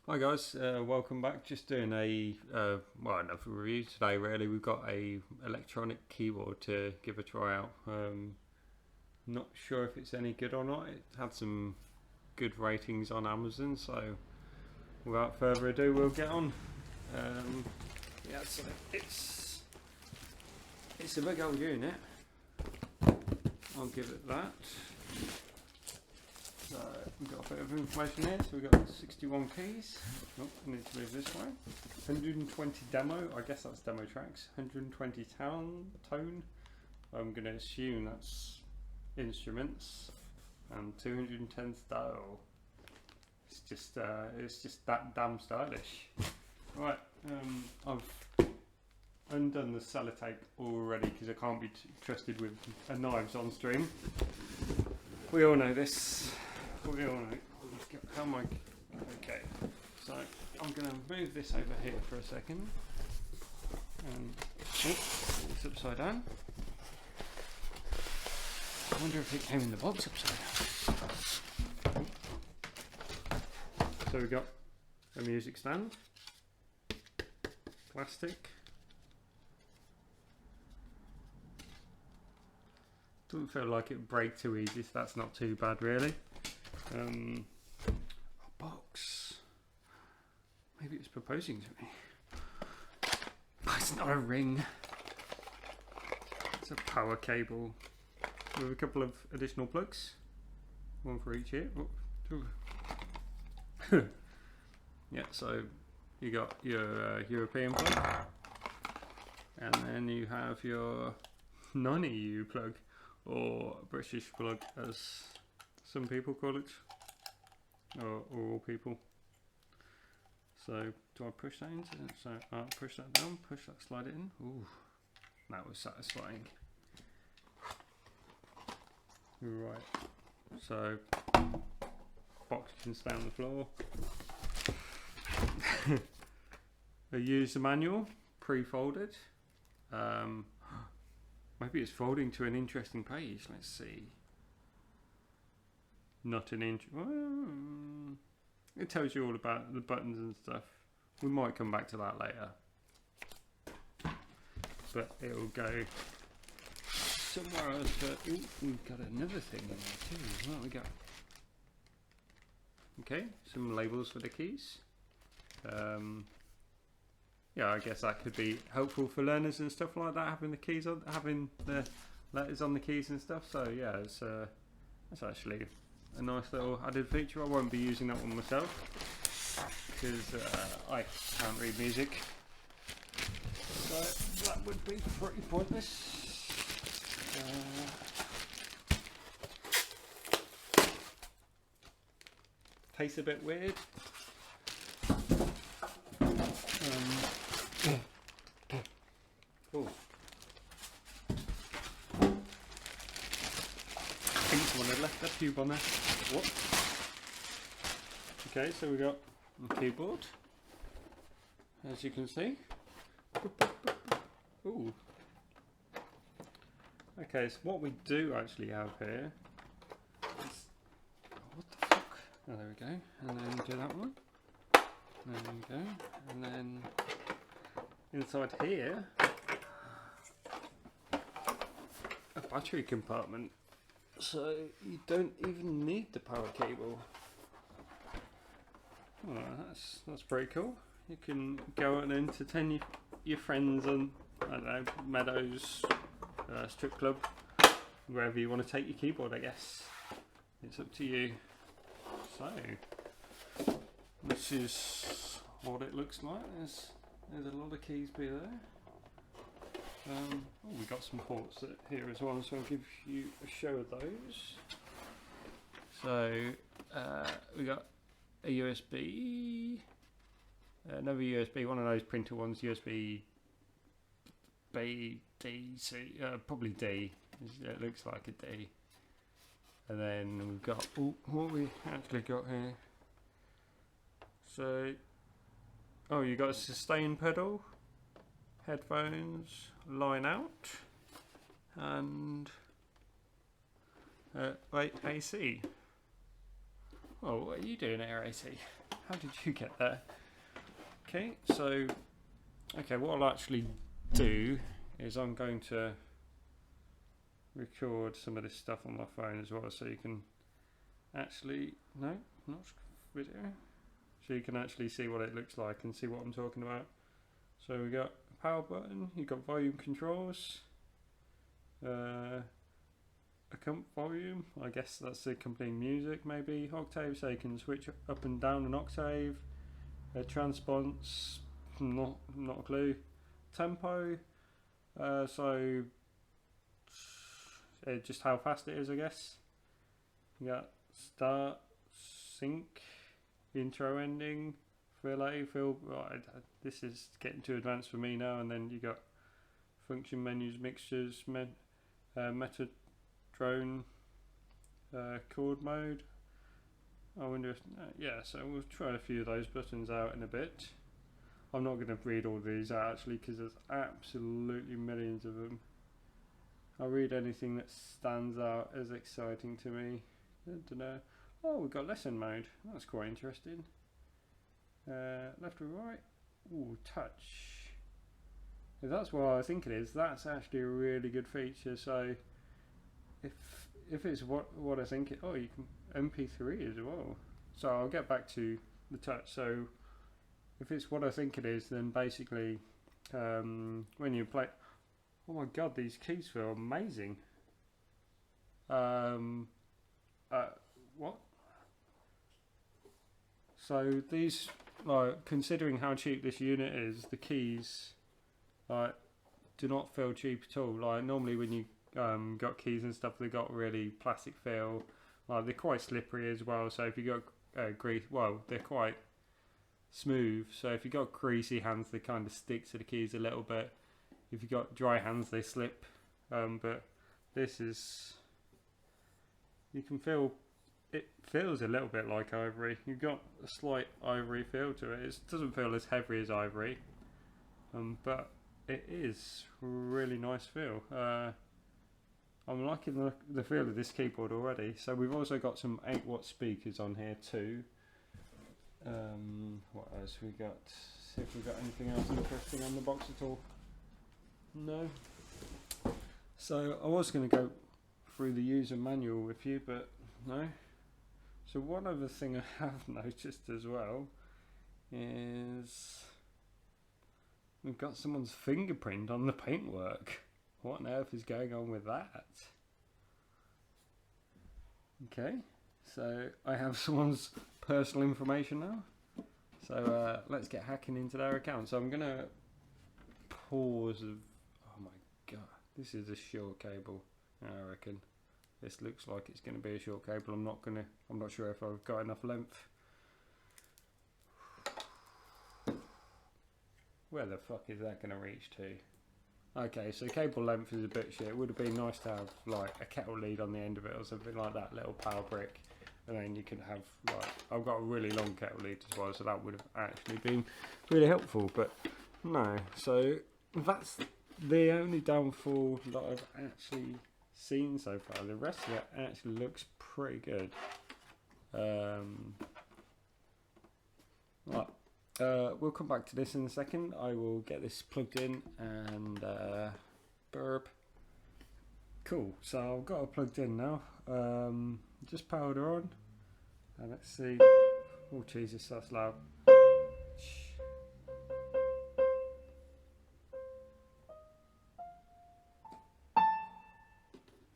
Hi guys, welcome back. Just doing another review today. Really, we've got a electronic keyboard to give a try out. Not sure if it's any good or not. It had some good ratings on Amazon, so without further ado, we'll get on. Yeah, so it's a big old unit. I'll give it that. So we've got a bit of information here. So we've got 61 keys. Oh, I need to move this way. 120 demo. I guess that's demo tracks. 120 tone. I'm going to assume that's instruments. And 210 style. It's just that damn stylish. Right. I've undone the sellotape already because I can't be trusted with knives on stream. We all know this. We all know. How am I? Okay. So I'm going to move this over here for a second. It's upside down. I wonder if it came in the box upside down. So we've got a music stand. Plastic. Doesn't feel like it would break too easy, so that's not too bad really. A box. Maybe it's proposing to me. But it's not a ring. It's a power cable with a couple of additional plugs. One for each ear. Yeah, so you got your European plug. And then you have your non-EU plug. Or British plug, as some people call it, or all people. So, do I push that in? So, I'll push that down, push that, slide it in. Ooh, that was satisfying. Right, so box can stay on the floor. I used the manual, pre-folded. Maybe it's folding to an interesting page. Let's see. Not an inch. It tells you all about the buttons and stuff. We might come back to that later. But it'll go somewhere else. Ooh, we've got another thing in there too. What we got? Okay, some labels for the keys. Yeah, I guess that could be helpful for learners and stuff like that, having the keys on, having the letters on the keys and stuff. So yeah, it's actually a nice little added feature. I won't be using that one myself because I can't read music, so that would be pretty pointless. Tastes a bit weird. Oh. I think someone had left that tube on there. What? Okay, so we got a keyboard, as you can see. Ooh. Okay, so what we do actually have here is, what the fuck? Oh, there we go. And then do that one. There we go. And then inside here, a battery compartment, so you don't even need the power cable. Oh, that's pretty cool. You can go and entertain your friends on, I don't know, Meadows, strip club, wherever you want to take your keyboard, I guess. It's up to you. So this is what it looks like. There's a lot of keys be there. We got some ports here as well, so I'll give you a show of those. So we got a USB, another USB, one of those printer ones, USB B, D, C, probably D. It looks like a D. And then we've got what we actually got here. So, oh, you got a sustain pedal, headphones, line out, and AC. Oh, what are you doing here, AC? how did you get there? Okay, so what I'll actually do is I'm going to record some of this stuff on my phone as well, so you can actually not video, so you can actually see what it looks like and see what I'm talking about. So we got a power button, you've got volume controls, a comp volume, I guess that's the accompanying music, maybe octave, so you can switch up and down an octave, transponse, not a clue, tempo, so just how fast it is, I guess. You got start, sync, intro, ending, fill A, fill. Right, this is getting too advanced for me now. And then you got function menus, mixtures, meta drone, chord mode. I wonder if yeah. So we'll try a few of those buttons out in a bit. I'm not going to read all these out actually, because there's absolutely millions of them. I'll read anything that stands out as exciting to me. Oh, we've got lesson mode. That's quite interesting. Left or right? Ooh, touch. If that's what I think it is, that's actually a really good feature. So if it's what I think it, oh, you can MP3 as well. So I'll get back to the touch. So if it's what I think it is, then basically when you play, oh my god, these keys feel amazing. What? So these, like, considering how cheap this unit is, the keys, like, do not feel cheap at all. Like, normally when you got keys and stuff, they got really plastic feel. Like, they're quite slippery as well. So if you got grease, well, they're quite smooth. So if you got greasy hands, they kind of stick to the keys a little bit. If you got dry hands, they slip. But this is, you can feel. It feels a little bit like ivory. You've got a slight ivory feel to it. It doesn't feel as heavy as ivory, but it is really nice feel. I'm liking the feel of this keyboard already. So we've also got some 8-watt speakers on here too. What else we got? See if we've got anything else interesting on the box at all. No. So I was going to go through the user manual with you, but no. So one other thing I have noticed as well is we've got someone's fingerprint on the paintwork. What on earth is going on with that? Okay, so I have someone's personal information now. So let's get hacking into their account. So I'm going to pause. Oh my god, this is a short cable, I reckon. This looks like it's going to be a short cable. I'm not sure if I've got enough length. Where the fuck is that going to reach to? Okay, so cable length is a bit shit. It would have been nice to have like a kettle lead on the end of it or something like that, little power brick. And then you can have, like, I've got a really long kettle lead as well, so that would have actually been really helpful. But no, so that's the only downfall that I've actually seen so far. The rest of it actually looks pretty good. We'll come back to this in a second. I will get this plugged in and burp. Cool, so I've got it plugged in now. Just powered her on, and let's see. Oh Jesus, that's loud.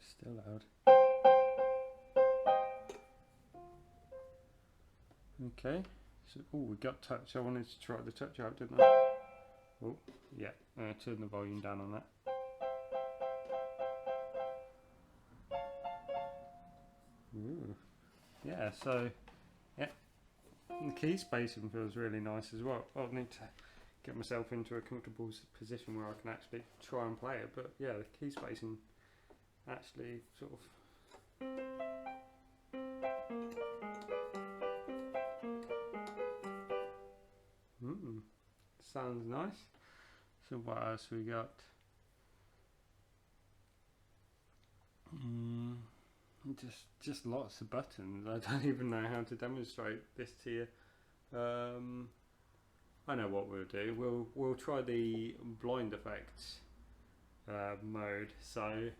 Still loud. Okay, so we got touch. I wanted to try the touch out, didn't I? Oh yeah, turn the volume down on that. Ooh. Yeah, so yeah, and the key spacing feels really nice as well. I'll need to get myself into a comfortable position where I can actually try and play it, but yeah, the key spacing actually sort of sounds nice. So what else we got? Just lots of buttons. I don't even know how to demonstrate this to you. I know what we'll do. We'll try the Blindeffect mode. So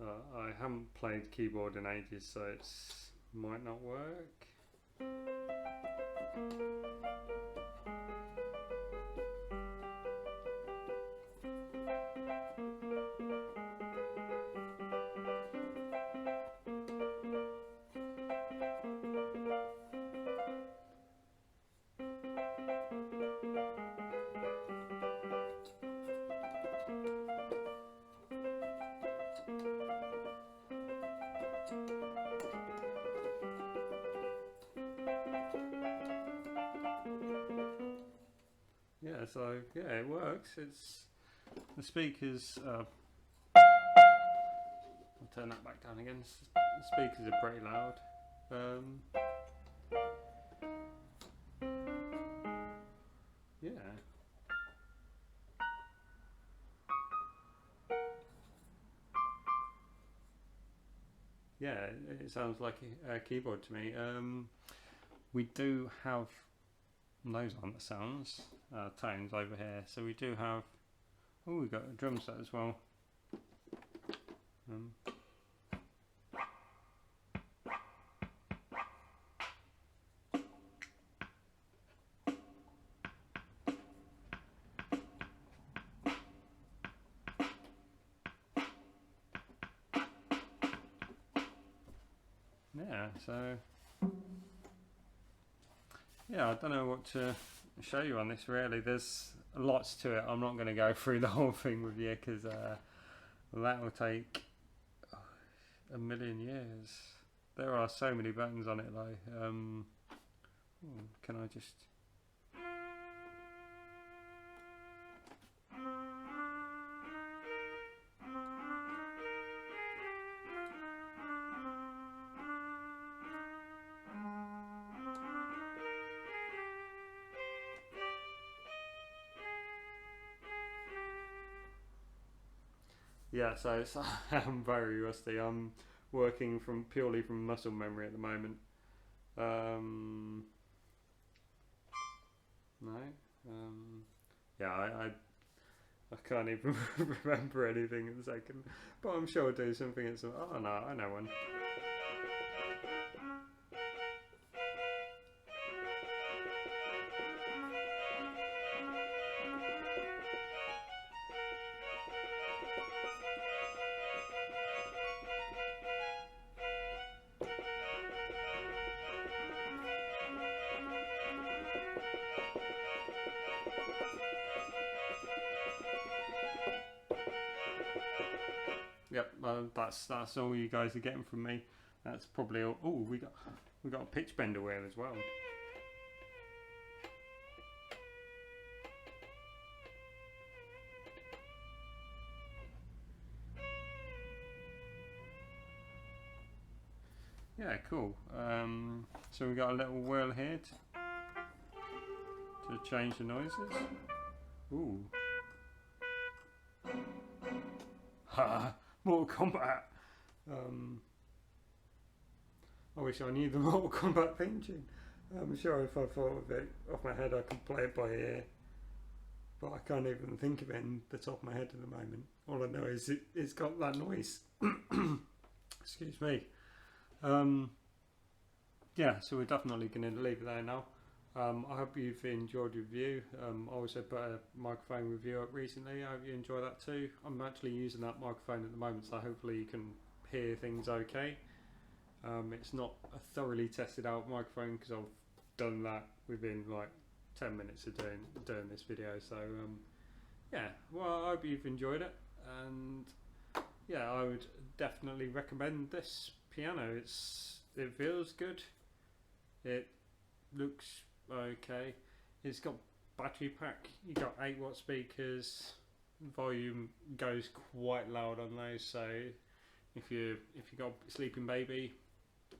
I haven't played keyboard in ages, so it might not work. Yeah, so yeah, it works. It's the speakers. I'll turn that back down again. The speakers are pretty loud. Yeah. Yeah, it sounds like a keyboard to me. We do have those aren't the sounds, tones over here. So we do have. Oh, we've got a drum set as well. Yeah, so yeah, I don't know what to show you on this really. There's lots to it. I'm not going to go through the whole thing with you because that will take a million years. There are so many buttons on it though. Can I just... Yeah, so I'm very rusty. I'm working purely from muscle memory at the moment. No. Yeah, I can't even remember anything in a second. But I'm sure I'll do something at some... Oh no, I know one. Yep, that's all you guys are getting from me. That's probably all. Oh, we got a pitch bender wheel as well. Yeah, cool. So we got a little wheel here to change the noises. Ooh. Ha! Mortal Kombat. I wish I knew the Mortal Kombat theme tune. I'm sure if I thought of it off my head I could play it by ear, but I can't even think of it in the top of my head at the moment. All I know is it's got that noise. Excuse me. Yeah, so we're definitely going to leave it there now. I hope you've enjoyed the review. I also put a microphone review up recently. I hope you enjoy that too. I'm actually using that microphone at the moment, so hopefully you can hear things okay. It's not a thoroughly tested out microphone because I've done that within like 10 minutes of doing this video. So yeah, well, I hope you've enjoyed it, and yeah, I would definitely recommend this piano. It feels good. It looks okay. It's got battery pack. You got 8-watt speakers. Volume goes quite loud on those. So if you got a sleeping baby,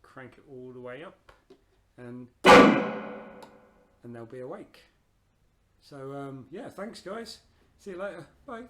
crank it all the way up, and they'll be awake. So yeah, thanks guys. See you later. Bye.